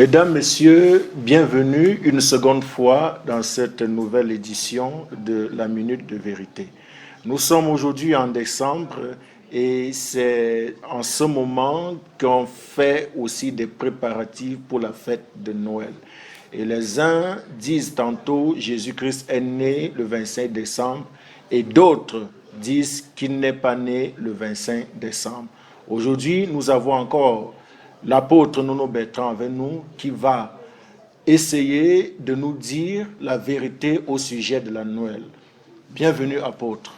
Mesdames, Messieurs, bienvenue une seconde fois dans cette nouvelle édition de la Minute de Vérité. Nous sommes aujourd'hui en décembre et c'est en ce moment qu'on fait aussi des préparatifs pour la fête de Noël. Et les uns disent tantôt Jésus-Christ est né le 25 décembre et d'autres disent qu'il n'est pas né le 25 décembre. Aujourd'hui, nous avons encore l'apôtre Nono Bertrand avec nous qui va essayer de nous dire la vérité au sujet de la Noël. Bienvenue, apôtre.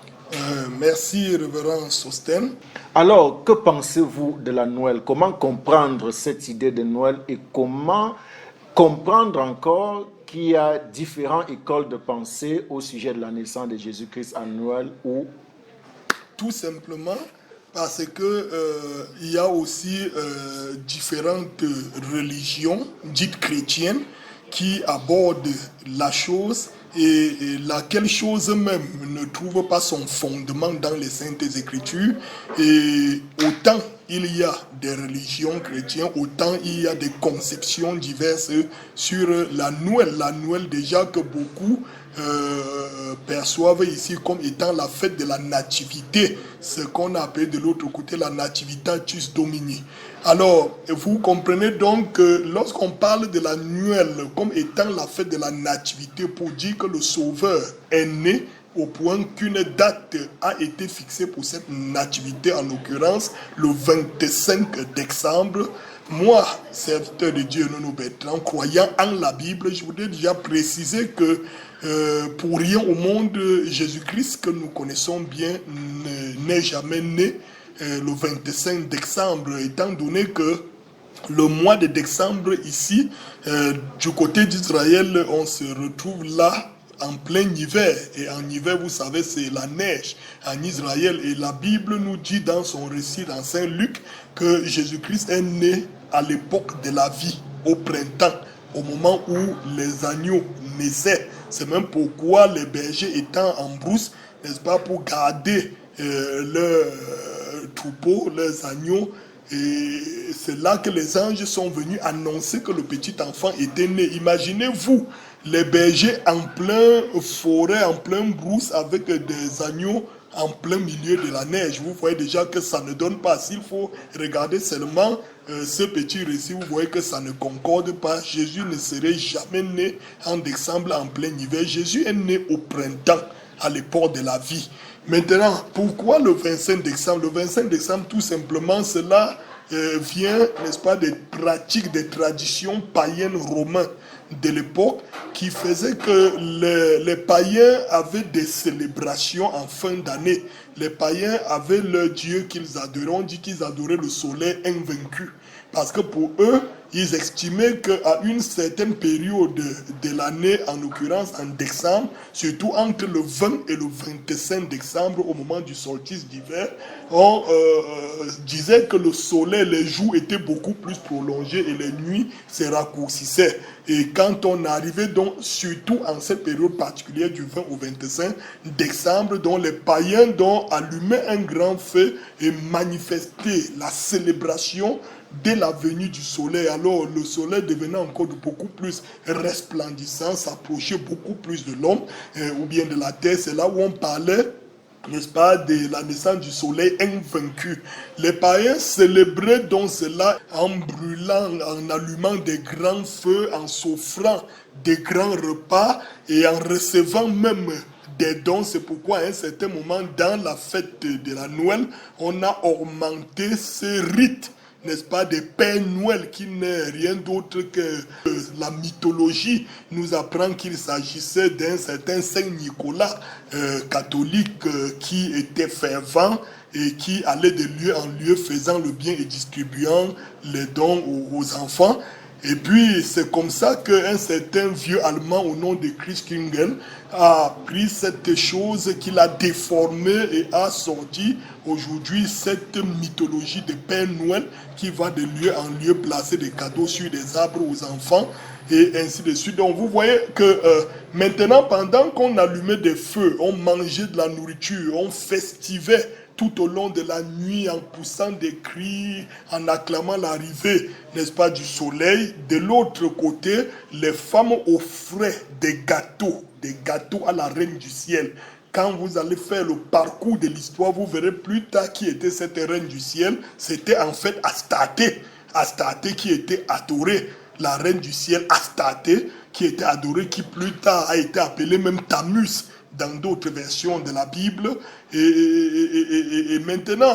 Merci, révérend Sosten. Alors, que pensez-vous de la Noël? Comment comprendre cette idée de Noël et comment comprendre encore qu'il y a différentes écoles de pensée au sujet de la naissance de Jésus-Christ à Noël ou tout simplement parce que il y a aussi différentes religions dites chrétiennes qui abordent la chose et laquelle chose même ne trouve pas son fondement dans les Saintes Écritures. Et autant il y a des religions chrétiennes, autant il y a des conceptions diverses sur la Noël. La Noël déjà que beaucoup perçoivent ici comme étant la fête de la nativité, ce qu'on appelle de l'autre côté la nativitatis domini. Alors, vous comprenez donc que lorsqu'on parle de la Noël comme étant la fête de la nativité, pour dire que le Sauveur est né, au point qu'une date a été fixée pour cette nativité, en l'occurrence le 25 décembre. Moi, serviteur de Dieu, Nono Bertrand, croyant en la Bible, je voudrais déjà préciser que pour rien au monde, Jésus-Christ que nous connaissons bien n'est jamais né le 25 décembre, étant donné que le mois de décembre ici, du côté d'Israël, on se retrouve là en plein hiver. Et en hiver, vous savez, c'est la neige en Israël. Et la Bible nous dit dans son récit dans Saint Luc que Jésus-Christ est né à l'époque de la vie, au printemps, au moment où les agneaux naissaient. C'est même pourquoi les bergers étant en brousse, n'est-ce pas, pour garder leurs troupeaux, leurs agneaux. Et c'est là que les anges sont venus annoncer que le petit enfant était né. Imaginez-vous, les bergers en plein forêt, en plein brousse, avec des agneaux en plein milieu de la neige. Vous voyez déjà que ça ne donne pas. S'il faut regarder seulement ce petit récit, vous voyez que ça ne concorde pas. Jésus ne serait jamais né en décembre, en plein hiver. Jésus est né au printemps, à l'époque de la vie. Maintenant, pourquoi le 25 décembre? Le 25 décembre, tout simplement, cela vient, n'est-ce pas, des pratiques, des traditions païennes romaines de l'époque qui faisaient que les païens avaient des célébrations en fin d'année. Les païens avaient leur Dieu qu'ils adoraient. On dit qu'ils adoraient le soleil invaincu. Parce que pour eux, ils estimaient qu'à une certaine période de l'année, en l'occurrence en décembre, surtout entre le 20 et le 25 décembre, au moment du solstice d'hiver, on disait que le soleil, les jours étaient beaucoup plus prolongés et les nuits se raccourcissaient. Et quand on arrivait donc, surtout en cette période particulière du 20 au 25 décembre, dont les païens donc allumaient un grand feu et manifestaient la célébration dès la venue du soleil. Alors le soleil devenait encore beaucoup plus resplendissant, s'approchait beaucoup plus de l'homme ou bien de la terre. C'est là où on parlait, n'est-ce pas, de la naissance du soleil invaincu. Les païens célébraient donc cela en brûlant, en allumant des grands feux, en s'offrant des grands repas et en recevant même des dons. C'est pourquoi à un certain moment dans la fête de la Noël, on a augmenté ces rites, n'est-ce pas, des Pères Noël, qui n'est rien d'autre que la mythologie nous apprend qu'il s'agissait d'un certain Saint Nicolas catholique qui était fervent et qui allait de lieu en lieu faisant le bien et distribuant les dons aux enfants. Et puis, c'est comme ça qu'un certain vieux Allemand au nom de Christkindl a pris cette chose qu'il a déformée et a sorti aujourd'hui cette mythologie de Père Noël qui va de lieu en lieu placer des cadeaux sur des arbres aux enfants. et ainsi de suite. Donc vous voyez que maintenant, pendant qu'on allumait des feux, on mangeait de la nourriture, on festivait tout au long de la nuit en poussant des cris, en acclamant l'arrivée, n'est-ce pas, du soleil. De l'autre côté, les femmes offraient des gâteaux à la reine du ciel. Quand vous allez faire le parcours de l'histoire, vous verrez plus tard qui était cette reine du ciel. C'était en fait Astarté. Astarté qui était adorée, la reine du ciel Astarté, qui était adorée, qui plus tard a été appelée même Tammuz dans d'autres versions de la Bible. Et maintenant,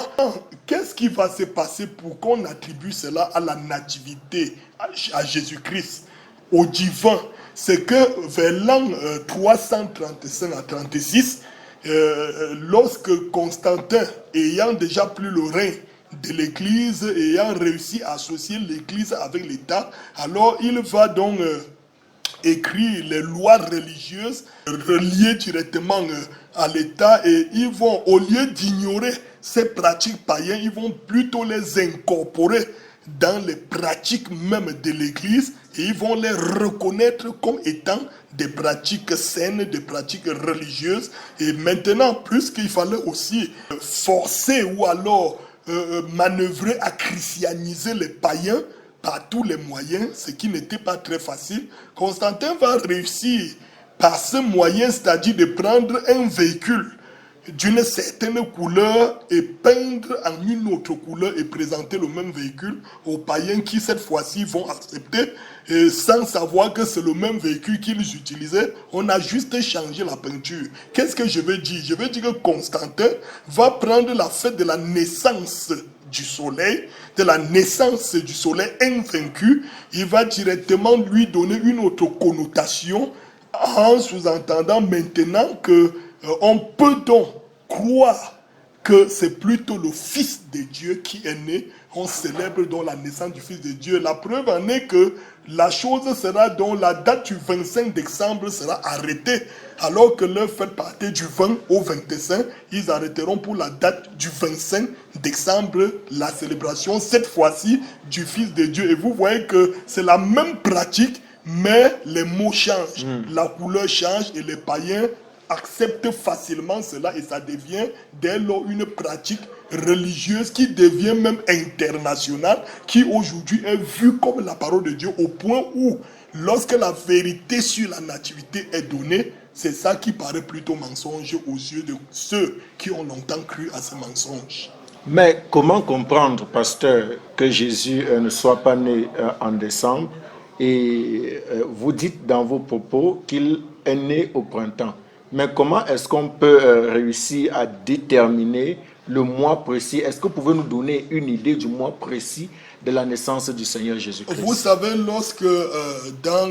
qu'est-ce qui va se passer pour qu'on attribue cela à la nativité, à Jésus-Christ, au divin? C'est que vers l'an 335 à 36, lorsque Constantin, ayant déjà pris le règne de l'Église, ayant réussi à associer l'Église avec l'État, alors il va donc écrire les lois religieuses reliées directement à l'État, et ils vont, au lieu d'ignorer ces pratiques païennes, ils vont plutôt les incorporer dans les pratiques même de l'Église, et ils vont les reconnaître comme étant des pratiques saines, des pratiques religieuses. Et maintenant, puisqu'il fallait aussi forcer ou alors manœuvrer à christianiser les païens par tous les moyens, ce qui n'était pas très facile, Constantin va réussir par ce moyen, c'est-à-dire de prendre un véhicule d'une certaine couleur et peindre en une autre couleur et présenter le même véhicule aux païens qui cette fois-ci vont accepter, sans savoir que c'est le même véhicule qu'ils utilisaient. On a juste changé la peinture. Qu'est-ce que je veux dire? Je veux dire que Constantin va prendre la fête de la naissance du soleil, de la naissance du soleil invaincu. Il va directement lui donner une autre connotation, en sous-entendant maintenant que on peut donc croire que c'est plutôt le Fils de Dieu qui est né. On célèbre donc la naissance du Fils de Dieu. La preuve en est que la chose sera donc, la date du 25 décembre sera arrêtée, alors que leur fête partait du 20 au 25. Ils arrêteront pour la date du 25 décembre la célébration, cette fois-ci, du Fils de Dieu. Et vous voyez que c'est la même pratique, mais les mots changent, la couleur change, et les païens acceptent facilement cela, et ça devient dès lors une pratique religieuse qui devient même internationale, qui aujourd'hui est vue comme la parole de Dieu, au point où lorsque la vérité sur la nativité est donnée, c'est ça qui paraît plutôt mensonge aux yeux de ceux qui ont longtemps cru à ce mensonge. Mais comment comprendre, pasteur, que Jésus ne soit pas né en décembre, et vous dites dans vos propos qu'il est né au printemps? Mais comment est-ce qu'on peut réussir à déterminer le mois précis? Est-ce que vous pouvez nous donner une idée du mois précis de la naissance du Seigneur Jésus-Christ? Vous savez, lorsque dans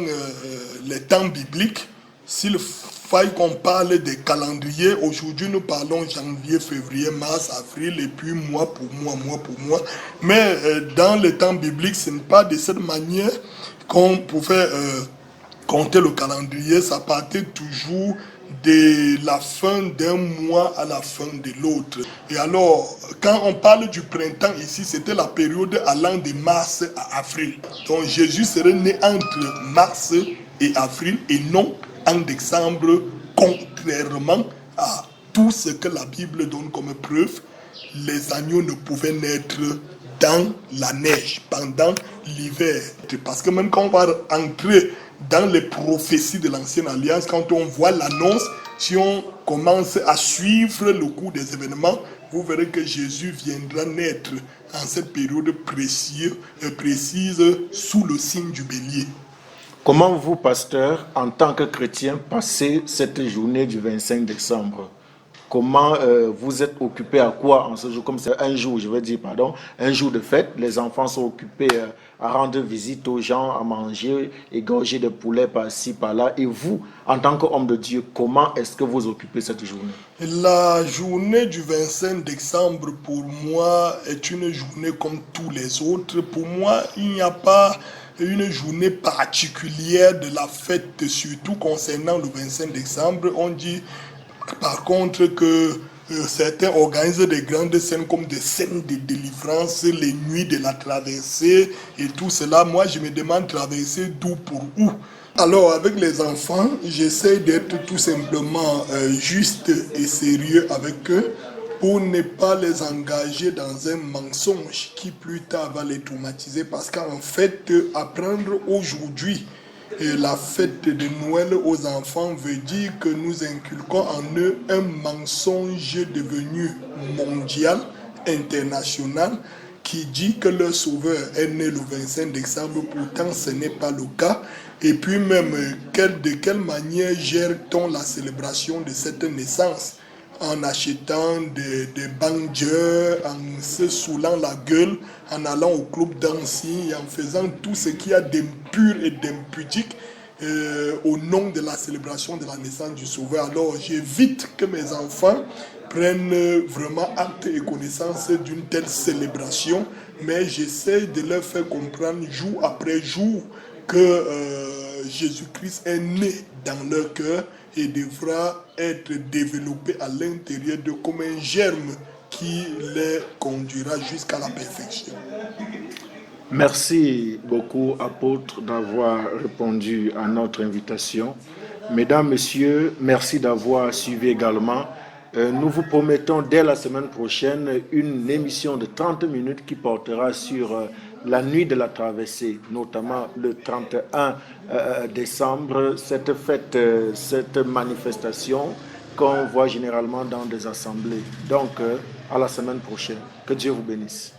les temps bibliques, s'il faille qu'on parle des calendriers, aujourd'hui nous parlons janvier, février, mars, avril, et puis mois pour mois. Mais dans les temps bibliques, ce n'est pas de cette manière qu'on pouvait compter le calendrier. Ça partait toujours de la fin d'un mois à la fin de l'autre. Et alors, quand on parle du printemps ici, c'était la période allant de mars à avril. Donc Jésus serait né entre mars et avril, et non en décembre, contrairement à tout ce que la Bible donne comme preuve. Les agneaux ne pouvaient naître dans la neige pendant l'hiver. Parce que même quand on va entrer dans les prophéties de l'Ancienne Alliance, quand on voit l'annonce, si on commence à suivre le cours des événements, vous verrez que Jésus viendra naître en cette période précise sous le signe du bélier. Comment vous, pasteur, en tant que chrétien, passez cette journée du 25 décembre? Comment vous êtes occupé à quoi en ce jour? Comme c'est un jour, un jour de fête, les enfants sont occupés à rendre visite aux gens, à manger, égorger des poulets par-ci, par-là. Et vous, en tant qu'homme de Dieu, comment est-ce que vous occupez cette journée? La journée du 25 décembre, pour moi, est une journée comme tous les autres. Pour moi, il n'y a pas une journée particulière de la fête, surtout concernant le 25 décembre. On dit par contre que Certains organisent des grandes scènes comme des scènes de délivrance, les nuits de la traversée et tout cela. Moi, je me demande traverser d'où pour où. Alors, avec les enfants, j'essaie d'être tout simplement juste et sérieux avec eux pour ne pas les engager dans un mensonge qui plus tard va les traumatiser. Parce qu'en fait, apprendre aujourd'hui la fête de Noël aux enfants veut dire que nous inculquons en eux un mensonge devenu mondial, international, qui dit que leur sauveur est né le 25 décembre, pourtant ce n'est pas le cas. Et puis même, de quelle manière gère-t-on la célébration de cette naissance? En achetant des bangers, en se saoulant la gueule, en allant au club dancing et en faisant tout ce qu'il y a d'impur et d'impudique au nom de la célébration de la naissance du Sauveur. Alors j'évite que mes enfants prennent vraiment acte et connaissance d'une telle célébration, mais j'essaie de leur faire comprendre jour après jour que Jésus-Christ est né dans leur cœur et devra être développé à l'intérieur d'eux comme un germe qui les conduira jusqu'à la perfection. Merci beaucoup, apôtre, d'avoir répondu à notre invitation. Mesdames, Messieurs, merci d'avoir suivi également. Nous vous promettons dès la semaine prochaine une émission de 30 minutes qui portera sur la nuit de la traversée, notamment le 31 décembre, cette fête, cette manifestation qu'on voit généralement dans des assemblées. Donc, à la semaine prochaine. Que Dieu vous bénisse.